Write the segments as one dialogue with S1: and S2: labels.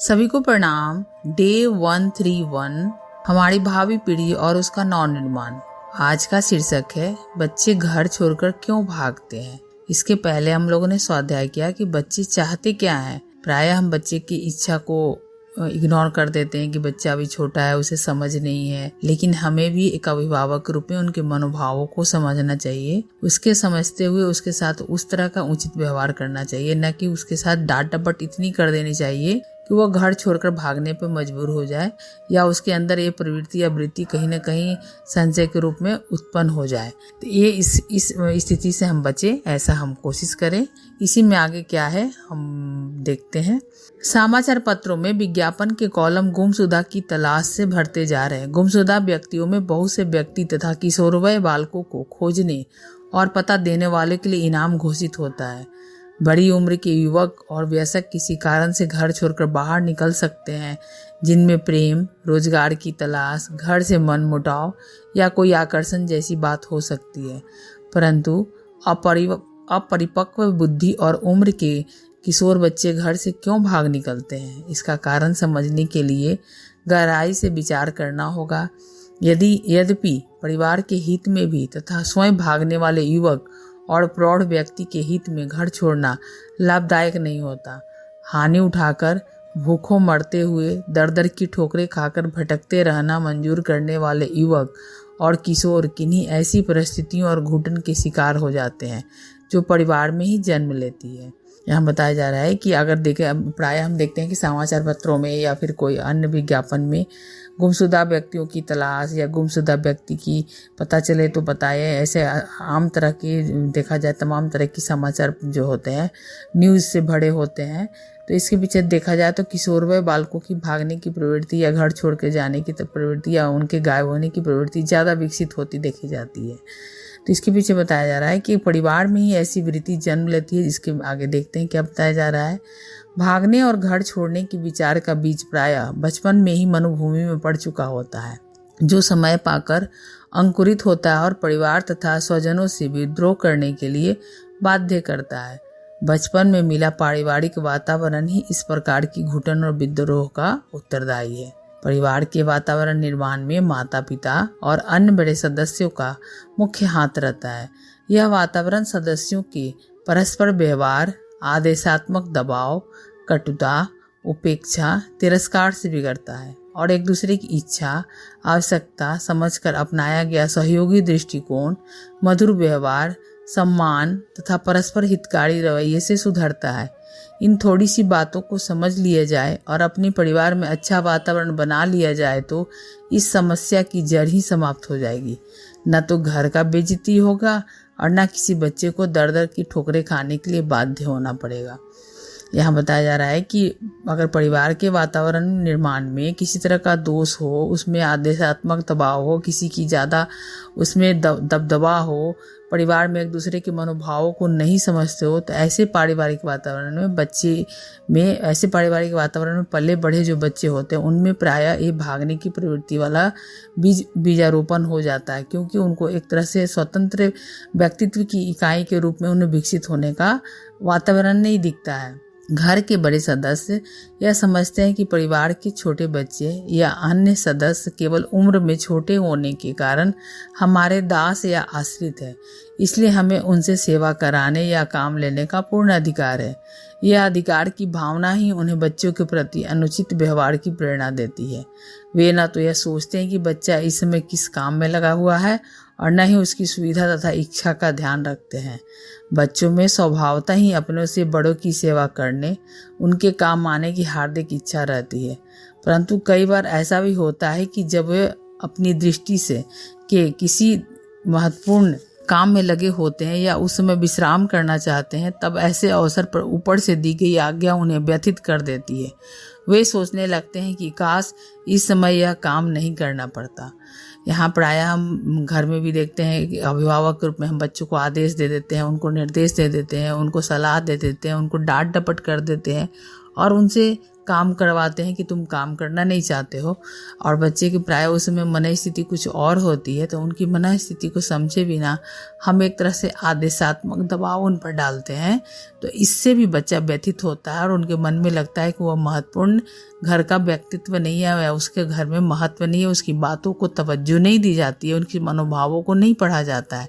S1: सभी को प्रणाम। डे 131 हमारी भावी पीढ़ी और उसका नव निर्माण। आज का शीर्षक है बच्चे घर छोड़कर क्यों भागते हैं। इसके पहले हम लोगों ने स्वाध्याय किया कि बच्चे चाहते क्या हैं। प्रायः हम बच्चे की इच्छा को इग्नोर कर देते हैं कि बच्चा अभी छोटा है, उसे समझ नहीं है, लेकिन हमें भी एक अभिभावक के रूप में उनके मनोभावों को समझना चाहिए। उसके समझते हुए उसके साथ उस तरह का उचित व्यवहार करना चाहिए, न कि उसके साथ डांट डपट इतनी कर देनी चाहिए कि वो घर छोड़कर भागने पर मजबूर हो जाए या उसके अंदर ये प्रवृत्ति या वृत्ति कहीं न कहीं संचय के रूप में उत्पन्न हो जाए। तो ये इस स्थिति से हम बचे, ऐसा हम कोशिश करें। इसी में आगे क्या है हम देखते हैं। समाचार पत्रों में विज्ञापन के कॉलम गुमशुदा की तलाश से भरते जा रहे हैं। गुमशुदा व्यक्तियों में बहुत से व्यक्ति तथा किशोरवय बालकों को खोजने और पता देने वाले के लिए इनाम घोषित होता है। बड़ी उम्र के युवक और वयस्क किसी कारण से घर छोड़कर बाहर निकल सकते हैं, जिनमें प्रेम, रोजगार की तलाश, घर से मनमुटाव या कोई आकर्षण जैसी बात हो सकती है। परंतु अपरिपक्व बुद्धि और उम्र के किशोर बच्चे घर से क्यों भाग निकलते हैं, इसका कारण समझने के लिए गहराई से विचार करना होगा। यद्यपि परिवार के हित में भी तथा स्वयं भागने वाले युवक और प्रौढ़ व्यक्ति के हित में घर छोड़ना लाभदायक नहीं होता। हानि उठाकर भूखों मरते हुए दर दर की ठोकरें खाकर भटकते रहना मंजूर करने वाले युवक और किशोर किन्हीं ऐसी परिस्थितियों और घुटन के शिकार हो जाते हैं जो परिवार में ही जन्म लेती है। यहाँ बताया जा रहा है कि अगर देखें, प्रायः हम देखते हैं कि समाचार पत्रों में या फिर कोई अन्य विज्ञापन में गुमशुदा व्यक्तियों की तलाश या गुमशुदा व्यक्ति की पता चले तो बताए, ऐसे आम तरह की देखा जाए तमाम तरह की समाचार जो होते हैं न्यूज़ से भरे होते हैं। तो इसके पीछे देखा जाए तो किशोरवय बालकों की भागने की प्रवृत्ति या घर छोड़ के जाने की प्रवृत्ति या उनके गायब होने की प्रवृत्ति ज़्यादा विकसित होती देखी जाती है। तो इसके पीछे बताया जा रहा है कि परिवार में ही ऐसी वृत्ति जन्म लेती है। जिसके आगे देखते हैं क्या बताया जा रहा है। भागने और घर छोड़ने के विचार का बीज प्रायः बचपन में ही मनोभूमि में पड़ चुका होता है, जो समय पाकर अंकुरित होता है और परिवार तथा स्वजनों से विद्रोह करने के लिए बाध्य करता है। बचपन में मिला पारिवारिक वातावरण ही इस प्रकार की घुटन और विद्रोह का उत्तरदायी है। परिवार के वातावरण निर्माण में माता पिता और अन्य बड़े सदस्यों का मुख्य हाथ रहता है। यह वातावरण सदस्यों के परस्पर व्यवहार, आदेशात्मक दबाव, कटुता, उपेक्षा, तिरस्कार से बिगड़ता है और एक दूसरे की इच्छा, आवश्यकता समझकर अपनाया गया सहयोगी दृष्टिकोण, मधुर व्यवहार, सम्मान तथा परस्पर हितकारी रवैये से सुधरता है। इन थोड़ी सी बातों को समझ लिया जाए और अपने परिवार में अच्छा वातावरण बना लिया जाए तो इस समस्या की जड़ ही समाप्त हो जाएगी। न तो घर का बेइज्जती होगा और न किसी बच्चे को दर दर की ठोकरें खाने के लिए बाध्य होना पड़ेगा। यहाँ बताया जा रहा है कि अगर परिवार के वातावरण निर्माण में किसी तरह का दोष हो, उसमें आदेशात्मक दबाव हो, किसी की ज़्यादा उसमें दबदबा हो, परिवार में एक दूसरे के मनोभावों को नहीं समझते हो, तो ऐसे पारिवारिक वातावरण में पले बढ़े जो बच्चे होते हैं उनमें प्रायः ये भागने की प्रवृत्ति वाला बीजारोपण हो जाता है, क्योंकि उनको एक तरह से स्वतंत्र व्यक्तित्व की इकाई के रूप में उन्हें विकसित होने का वातावरण नहीं दिखता है। घर के बड़े सदस्य यह समझते हैं कि परिवार के छोटे बच्चे या अन्य सदस्य केवल उम्र में छोटे होने के कारण हमारे दास या आश्रित है, इसलिए हमें उनसे सेवा कराने या काम लेने का पूर्ण अधिकार है। यह अधिकार की भावना ही उन्हें बच्चों के प्रति अनुचित व्यवहार की प्रेरणा देती है। वे न तो यह सोचते हैं कि बच्चा इस समय किस काम में लगा हुआ है और न ही उसकी सुविधा तथा इच्छा का ध्यान रखते हैं। बच्चों में स्वभावतः ही अपनों से बड़ों की सेवा करने, उनके काम आने की हार्दिक इच्छा रहती है। परंतु कई बार ऐसा भी होता है कि जब वे अपनी दृष्टि से के किसी महत्वपूर्ण काम में लगे होते हैं या उस समय विश्राम करना चाहते हैं, तब ऐसे अवसर पर ऊपर से दी गई आज्ञा उन्हें व्यथित कर देती है। वे सोचने लगते हैं कि काश इस समय यह काम नहीं करना पड़ता। यहाँ प्रायः हम घर में भी देखते हैं कि अभिभावक के रूप में हम बच्चों को आदेश दे देते हैं, उनको निर्देश दे देते हैं, उनको सलाह दे देते हैं, उनको डांट डपट कर देते हैं और उनसे काम करवाते हैं कि तुम काम करना नहीं चाहते हो, और बच्चे की प्राय उस समय मन स्थिति कुछ और होती है, तो उनकी मन स्थिति को समझे बिना हम एक तरह से आदेशात्मक दबाव उन पर डालते हैं। तो इससे भी बच्चा व्यथित होता है और उनके मन में लगता है कि वह महत्वपूर्ण घर का व्यक्तित्व नहीं है, उसके घर में महत्व नहीं है, उसकी बातों को तवज्जो नहीं दी जाती है, उनके मनोभावों को नहीं पढ़ा जाता है।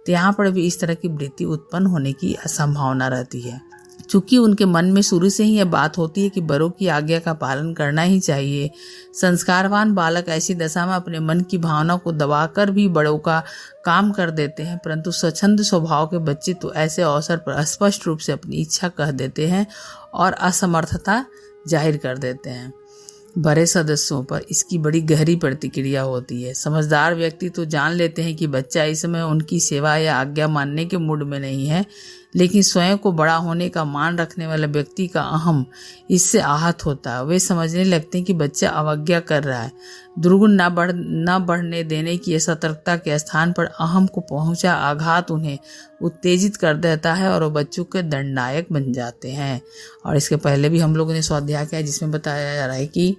S1: तो यहाँ पर भी इस तरह की वृत्ति उत्पन्न होने की संभावना रहती है। चूंकि उनके मन में शुरू से ही यह बात होती है कि बड़ों की आज्ञा का पालन करना ही चाहिए। संस्कारवान बालक ऐसी दशा में अपने मन की भावना को दबाकर भी बड़ों का काम कर देते हैं, परंतु स्वच्छंद स्वभाव के बच्चे तो ऐसे अवसर पर स्पष्ट रूप से अपनी इच्छा कह देते हैं और असमर्थता जाहिर कर देते हैं। बड़े सदस्यों पर इसकी बड़ी गहरी प्रतिक्रिया होती है। समझदार व्यक्ति तो जान लेते हैं कि बच्चा इस समय उनकी सेवा या आज्ञा मानने के मूड में नहीं है, लेकिन स्वयं को बड़ा होने का मान रखने वाले व्यक्ति का अहम इससे आहत होता है। वे समझने लगते हैं कि बच्चा अवज्ञा कर रहा है। दुर्गुण न बढ़ने देने की सतर्कता के स्थान पर अहम को पहुंचा आघात उन्हें उत्तेजित कर देता है और वो बच्चों के दंडनायक बन जाते हैं। और इसके पहले भी हम लोगों ने स्वाध्याय किया जिसमें बताया जा रहा है कि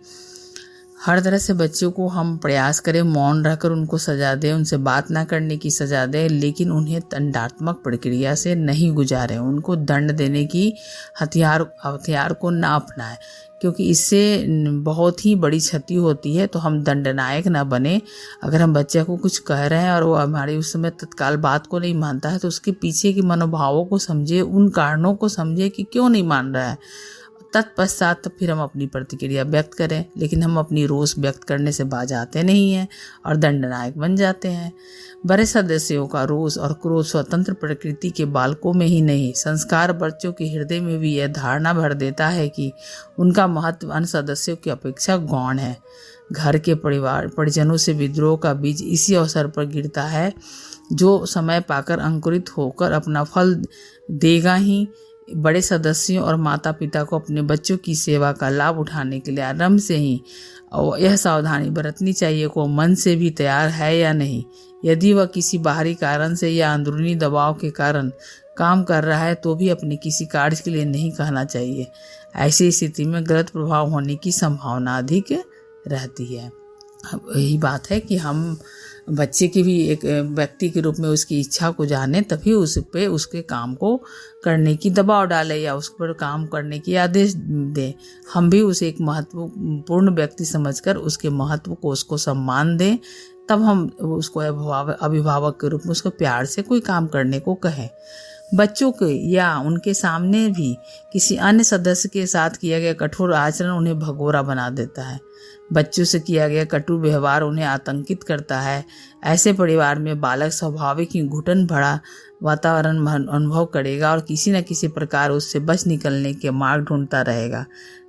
S1: हर तरह से बच्चों को हम प्रयास करें मौन रहकर उनको सजा दें, उनसे बात ना करने की सजा दें, लेकिन दंडात्मक प्रक्रिया से नहीं गुजारें, उनको दंड देने की हथियार को ना अपनाएं, क्योंकि इससे बहुत ही बड़ी क्षति होती है। तो हम दंडनायक ना बने। अगर हम बच्चे को कुछ कह रहे हैं और वो हमारी उस समय तत्काल बात को नहीं मानता है, तो उसके पीछे के मनोभावों को समझे, उन कारणों को समझे कि क्यों नहीं मान रहा है। तत्पश्चात फिर हम अपनी प्रतिक्रिया व्यक्त करें, लेकिन हम अपनी रोष व्यक्त करने से बाज आते नहीं हैं और दंडनायक बन जाते हैं। बड़े सदस्यों का रोष और क्रोध स्वतंत्र प्रकृति के बालकों में ही नहीं, संस्कार बच्चों के हृदय में भी यह धारणा भर देता है कि उनका महत्व अन्य सदस्यों की अपेक्षा गौण है। घर के परिजनों से विद्रोह का बीज इसी अवसर पर गिरता है, जो समय पाकर अंकुरित होकर अपना फल देगा ही। बड़े सदस्यों और माता पिता को अपने बच्चों की सेवा का लाभ उठाने के लिए आरंभ से ही यह सावधानी बरतनी चाहिए कि वह मन से भी तैयार है या नहीं। यदि वह किसी बाहरी कारण से या अंदरूनी दबाव के कारण काम कर रहा है तो भी अपने किसी कार्य के लिए नहीं कहना चाहिए। ऐसी स्थिति में गलत प्रभाव होने की संभावना अधिक रहती है। यही बात है कि हम बच्चे की भी एक व्यक्ति के रूप में उसकी इच्छा को जाने, तभी उस पे उसके काम को करने की दबाव डालें या उस पर काम करने की आदेश दें। हम भी उसे एक महत्वपूर्ण व्यक्ति समझकर उसके महत्व को, उसको सम्मान दें, तब हम उसको अभिभावक के रूप में उसको प्यार से कोई काम करने को कहें। बच्चों के या उनके सामने भी किसी अन्य सदस्य के साथ किया गया कठोर आचरण उन्हें भगोरा बना देता है। बच्चों से किया गया कटु व्यवहार उन्हें आतंकित करता है। ऐसे परिवार में बालक स्वाभाविक ही घुटन भरा वातावरण अनुभव करेगा और किसी न किसी प्रकार उससे बच निकलने के मार्ग ढूंढता रहेगा।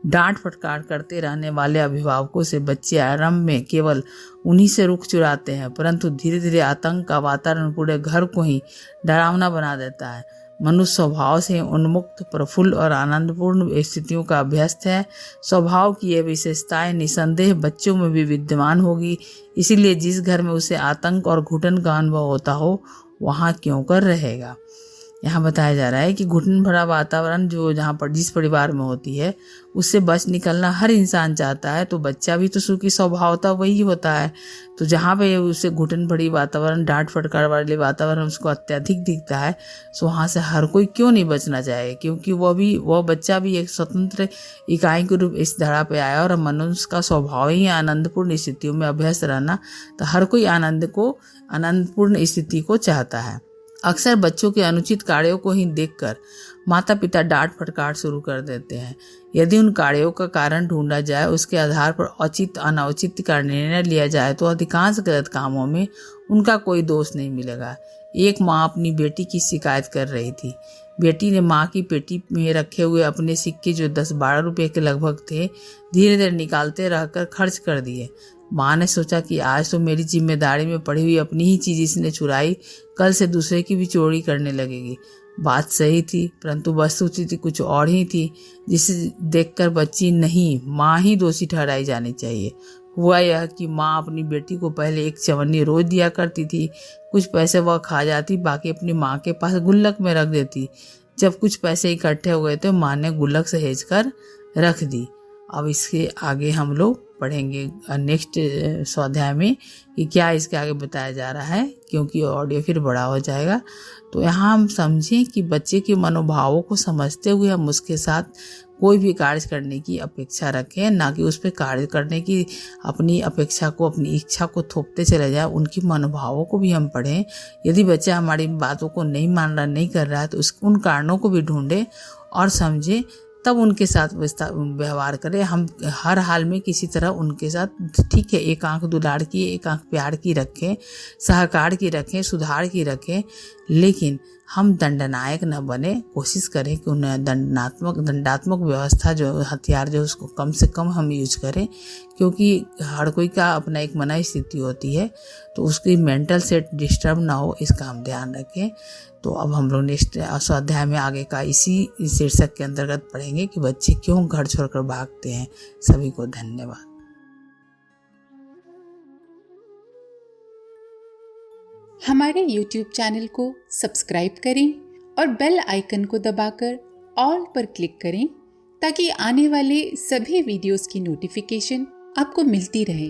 S1: डांट फटकार करते रहने वाले अभिभावकों से बच्चे आरंभ में केवल उन्हीं से रुख चुराते हैं, परंतु धीरे धीरे आतंक का वातावरण पूरे घर को ही डरावना बना देता है। मनुष्य स्वभाव से उन्मुक्त, प्रफुल्ल और आनंदपूर्ण स्थितियों का अभ्यस्त है। स्वभाव की ये विशेषताएं निसंदेह बच्चों में भी विद्यमान होगी। इसीलिए जिस घर में उसे आतंक और घुटन का अनुभव होता हो वहाँ क्यों कर रहेगा। यहाँ बताया जा रहा है कि घुटन भरा वातावरण जो जहाँ पर जिस परिवार में होती है उससे बच निकलना हर इंसान चाहता है। तो बच्चा भी तो सुखी स्वभावता वही होता है। तो जहाँ पे उसे घुटन भरी वातावरण, डांट फटकार वाले वातावरण उसको अत्यधिक दिखता है, तो वहाँ से हर कोई क्यों नहीं बचना चाहे, क्योंकि वह बच्चा भी एक स्वतंत्र इकाई के रूप इस धरा पे आया और मनुष्य का स्वभाव ही आनंदपूर्ण स्थितियों में अभ्यस्त रहना। तो हर कोई आनंदपूर्ण स्थिति को चाहता है। अक्सर बच्चों के अनुचित कार्यों को ही देखकर माता पिता डांट फटकार शुरू कर देते हैं। यदि उन कार्यों का कारण ढूंढा जाए, उसके आधार पर औचित्य अनौचित्य का निर्णय लिया जाए, तो अधिकांश गलत कामों में उनका कोई दोष नहीं मिलेगा। एक माँ अपनी बेटी की शिकायत कर रही थी। बेटी ने माँ की पेटी में रखे हुए अपने सिक्के, जो 10-12 रुपए के लगभग थे, धीरे धीरे निकालते रहकर खर्च कर दिए। माँ ने सोचा कि आज तो मेरी जिम्मेदारी में पड़ी हुई अपनी ही चीज इसने चुराई, कल से दूसरे की भी चोरी करने लगेगी। बात सही थी, परंतु वस्तुस्थिति कुछ और ही थी, जिसे देखकर बच्ची नहीं माँ ही दोषी ठहराई जानी चाहिए। हुआ यह कि माँ अपनी बेटी को पहले एक चवन्नी रोज दिया करती थी। कुछ पैसे वह खा जाती, बाकी अपनी माँ के पास गुल्लक में रख देती। जब कुछ पैसे इकट्ठे हो गए तो माँ ने गुल्लक सहेज कर रख दी। अब इसके आगे हम लोग पढ़ेंगे नेक्स्ट स्वाध्याय में कि क्या इसके आगे बताया जा रहा है, क्योंकि ऑडियो फिर बड़ा हो जाएगा। तो यहाँ हम समझें कि बच्चे के मनोभावों को समझते हुए हम उसके साथ कोई भी कार्य करने की अपेक्षा रखें, ना कि उस पर कार्य करने की अपनी अपेक्षा को, अपनी इच्छा को थोपते चले जाए। उनकी मनोभावों को भी हम पढ़ें। यदि बच्चा हमारी बातों को नहीं मान रहा, नहीं कर रहा है, तो उन कारणों को भी ढूंढें और समझें, तब उनके साथ व्यवहार करें। हम हर हाल में किसी तरह उनके साथ, ठीक है, एक आंख दुलार की, एक आंख प्यार की रखें, सहकार की रखें, सुधार की रखें, लेकिन हम दंडनायक न बने। कोशिश करें कि उन्हें दंडात्मक व्यवस्था जो हथियार जो उसको कम से कम हम यूज करें, क्योंकि हर कोई का अपना एक मना स्थिति होती है, तो उसकी मेंटल सेट डिस्टर्ब ना हो, इसका हम ध्यान रखें। तो अब हम लोग नेक्स्ट स्वाध्याय में आगे का इसी शीर्षक के अंतर्गत पढ़ेंगे कि बच्चे क्यों घर छोड़कर भागते हैं। सभी को धन्यवाद।
S2: हमारे YouTube चैनल को सब्सक्राइब करें और बेल आइकन को दबाकर ऑल पर क्लिक करें ताकि आने वाले सभी वीडियोस की नोटिफिकेशन आपको मिलती रहे।